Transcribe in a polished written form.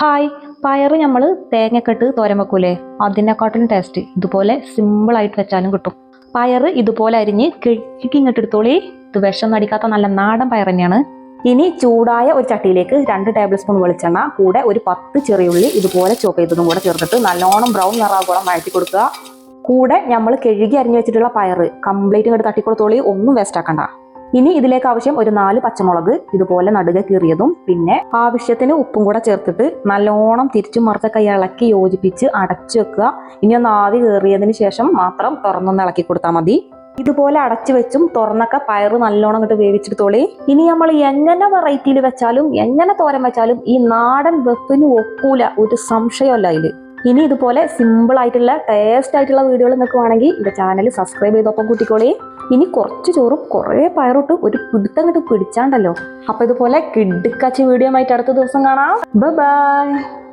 Hi, പയറ് നമ്മൾ തേങ്ങയൊക്കെ ഇട്ട് തോരൻ വെക്കൂലേ, അതിനെക്കാട്ടിലും ടേസ്റ്റ് ഇതുപോലെ സിമ്പിളായിട്ട് വെച്ചാലും കിട്ടും. പയറ് ഇതുപോലെ അരിഞ്ഞ് കിഴക്കി ഇങ്ങോട്ട് എടുത്തോളി. ഇത് വിഷം അടിക്കാത്ത നല്ല നാടൻ പയർ തന്നെയാണ്. ഇനി ചൂടായ ഒരു ചട്ടിയിലേക്ക് 2 ടേബിൾ സ്പൂൺ വെളിച്ചെണ്ണ, കൂടെ ഒരു 10 ചെറിയുള്ളി ഇതുപോലെ ചോപ്പ് ചെയ്തതും കൂടെ ചേർത്തിട്ട് നല്ലോണം ബ്രൗൺ നിറാകോളം വഴറ്റി കൊടുക്കുക. കൂടെ നമ്മൾ കഴുകി അരിഞ്ഞു വെച്ചിട്ടുള്ള പയറ് കംപ്ലീറ്റ് ഇങ്ങോട്ട് തട്ടിക്കൊടുത്തോളി, ഒന്നും വേസ്റ്റ് ആക്കണ്ട. ഇനി ഇതിലേക്ക് ആവശ്യം ഒരു 4 പച്ചമുളക് ഇതുപോലെ നടുക കീറിയതും, പിന്നെ ആവശ്യത്തിന് ഉപ്പും കൂടെ ചേർത്തിട്ട് നല്ലോണം തിരിച്ചും മറിച്ചൊക്കെ ഇളക്കി യോജിപ്പിച്ച് അടച്ചു വെക്കുക. ഇനി ഒന്ന് ആവി കയറിയതിന് ശേഷം മാത്രം തുറന്നൊന്ന് ഇളക്കി കൊടുത്താൽ മതി. ഇതുപോലെ അടച്ചു വെച്ചും തുറന്നൊക്കെ പയറ് നല്ലോണം ഇങ്ങോട്ട് വേവിച്ചെടുത്തോളി. ഇനി നമ്മൾ എങ്ങനെ വെറൈറ്റിയിൽ വെച്ചാലും എങ്ങനെ തോരൻ വെച്ചാലും ഈ നാടൻ വെപ്പിന് ഒക്കൂല, ഒരു സംശയമല്ല അതിൽ. ഇനി ഇതുപോലെ സിമ്പിൾ ആയിട്ടുള്ള ടേസ്റ്റ് ആയിട്ടുള്ള വീഡിയോകൾ നിങ്ങൾക്ക് വേണമെങ്കിൽ എൻ്റെ ചാനൽ സബ്സ്ക്രൈബ് ചെയ്തൊപ്പം കൂട്ടിക്കോളി. ഇനി കുറച്ച് ചോറും കുറേ പയറിട്ട് ഒരു പിടുത്തം കിട്ട് പിടിച്ചാണ്ടല്ലോ. അപ്പോൾ ഇതുപോലെ കിടുക്കാച്ചി വീഡിയോ ആയിട്ട് അടുത്ത ദിവസം കാണാം. ബൈ.